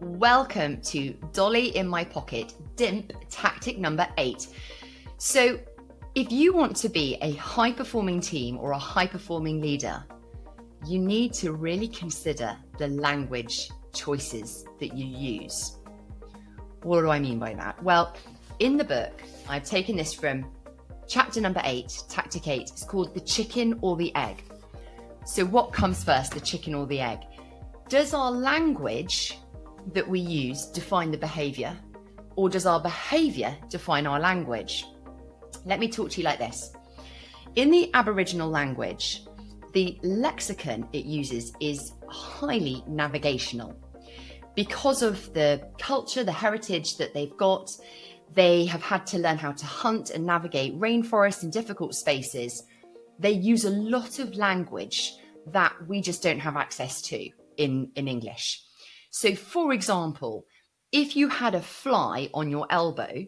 Welcome to Dolly in My Pocket, DIMP tactic number 8. So if you want to be a high-performing team or a high-performing leader, you need to really consider the language choices that you use. What do I mean by that? Well, in the book, I've taken this from chapter number 8, tactic 8. It's called the chicken or the egg. So what comes first, the chicken or the egg? Does our language that we use define the behaviour, or does our behaviour define our language? Let me talk to you like this. In the Aboriginal language, the lexicon it uses is highly navigational. Because of the culture, the heritage that they've got, they have had to learn how to hunt and navigate rainforests and difficult spaces. They use a lot of language that we just don't have access to in English. So, for example, if you had a fly on your elbow,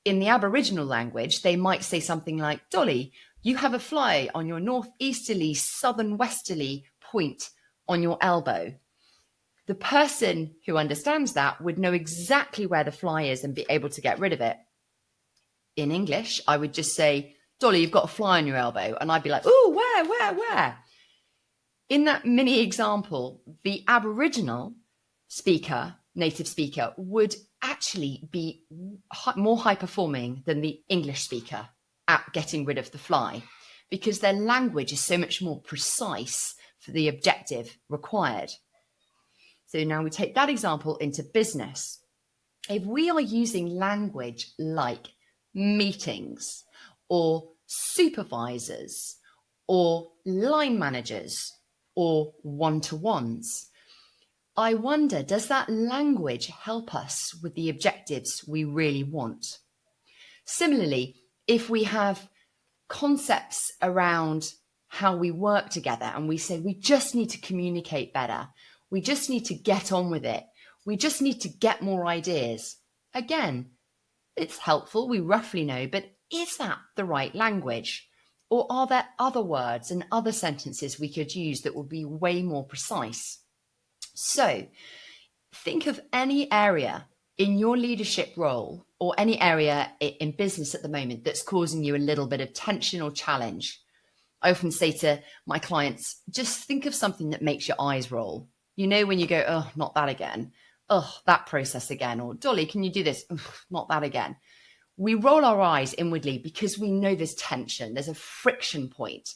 in the Aboriginal language, they might say something like, Dolly, you have a fly on your northeasterly, southern westerly point on your elbow. The person who understands that would know exactly where the fly is and be able to get rid of it. In English, I would just say, Dolly, you've got a fly on your elbow. And I'd be like, oh, where? In that mini example, the Aboriginal native speaker, would actually be more high performing than the English speaker at getting rid of the fly, because their language is so much more precise for the objective required. So now we take that example into business. If we are using language like meetings or supervisors or line managers or one-to-ones, I wonder, does that language help us with the objectives we really want? Similarly, if we have concepts around how we work together and we say we just need to communicate better, we just need to get on with it, we just need to get more ideas. Again, it's helpful, we roughly know, but is that the right language? Or are there other words and other sentences we could use that would be way more precise? So think of any area in your leadership role or any area in business at the moment that's causing you a little bit of tension or challenge. I often say to my clients, just think of something that makes your eyes roll. You know, when you go, oh, not that again. Oh, that process again. Or Dolly, can you do this? Not that again. We roll our eyes inwardly because we know there's tension. There's a friction point.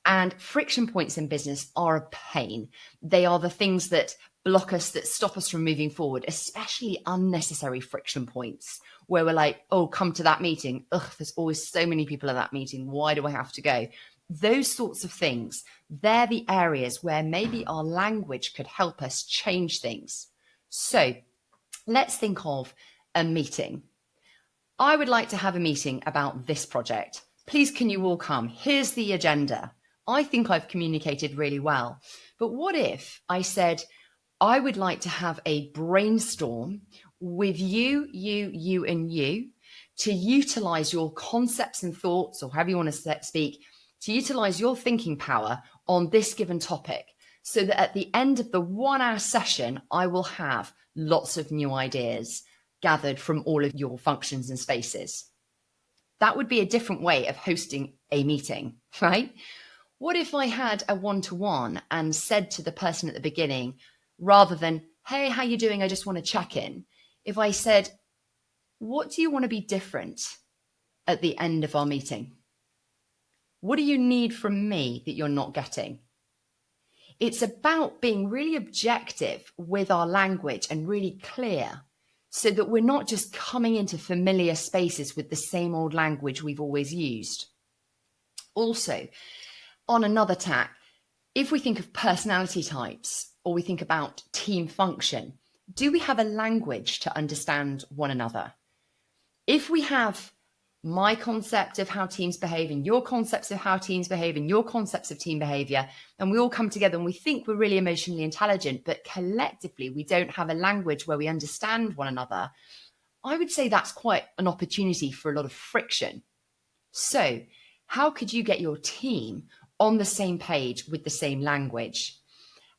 And friction points in business are a pain. They are the things that block us, that stop us from moving forward, especially unnecessary friction points where we're like, oh, come to that meeting. Ugh, there's always so many people at that meeting. Why do I have to go? Those sorts of things, they're the areas where maybe our language could help us change things. So let's think of a meeting. I would like to have a meeting about this project. Please, can you all come? Here's the agenda. I think I've communicated really well. But what if I said, I would like to have a brainstorm with you, and you to utilize your concepts and thoughts, or however you want to speak, to utilize your thinking power on this given topic, so that at the end of the 1 hour session, I will have lots of new ideas gathered from all of your functions and spaces. That would be a different way of hosting a meeting, right? What if I had a one-to-one and said to the person at the beginning, rather than, hey, how you doing? I just want to check in. If I said, what do you want to be different at the end of our meeting? What do you need from me that you're not getting? It's about being really objective with our language and really clear so that we're not just coming into familiar spaces with the same old language we've always used. Also, on another tack, if we think of personality types or we think about team function, do we have a language to understand one another? If we have my concept of how teams behave and your concepts of how teams behave and your concepts of team behavior, and we all come together and we think we're really emotionally intelligent, but collectively we don't have a language where we understand one another, I would say that's quite an opportunity for a lot of friction. So how could you get your team on the same page with the same language?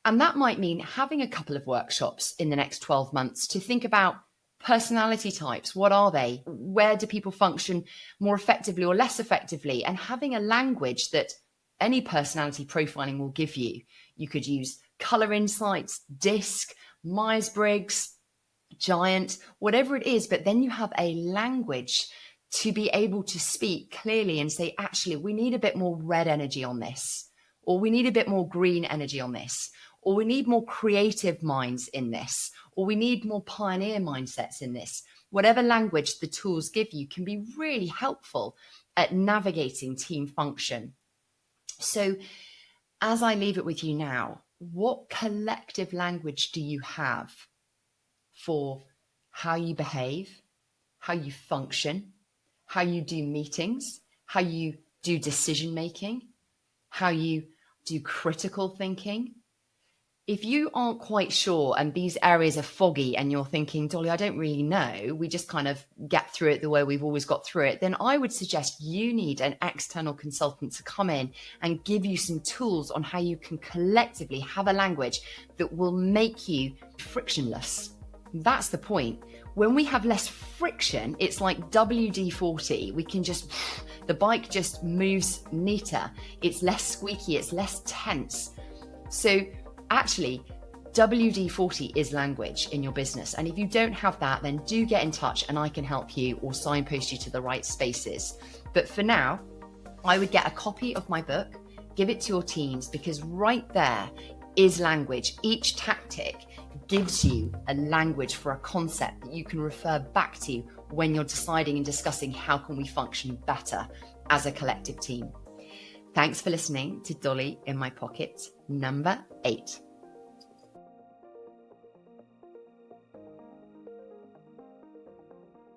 And that might mean having a couple of workshops in the next 12 months to think about personality types. What are they? Where do people function more effectively or less effectively? And having a language that any personality profiling will give you. You could use color insights, DISC, Myers-Briggs, Giant, whatever it is, but then you have a language to be able to speak clearly and say, actually, we need a bit more red energy on this, or we need a bit more green energy on this, or we need more creative minds in this, or we need more pioneer mindsets in this. Whatever language the tools give you can be really helpful at navigating team function. So as I leave it with you now, what collective language do you have for how you behave, how you function, how you do meetings, how you do decision making, how you do critical thinking? If you aren't quite sure and these areas are foggy and you're thinking, Dolly, I don't really know, we just kind of get through it the way we've always got through it, then I would suggest you need an external consultant to come in and give you some tools on how you can collectively have a language that will make you frictionless. That's the point. When we have less friction, it's like WD-40. We can just, the bike just moves neater. It's less squeaky, it's less tense. So actually, WD-40 is language in your business. And if you don't have that, then do get in touch and I can help you or signpost you to the right spaces. But for now, I would get a copy of my book, give it to your teams, because right there is language. Each tactic gives you a language for a concept that you can refer back to when you're deciding and discussing how can we function better as a collective team. Thanks for listening to Dolly in My Pocket number 8.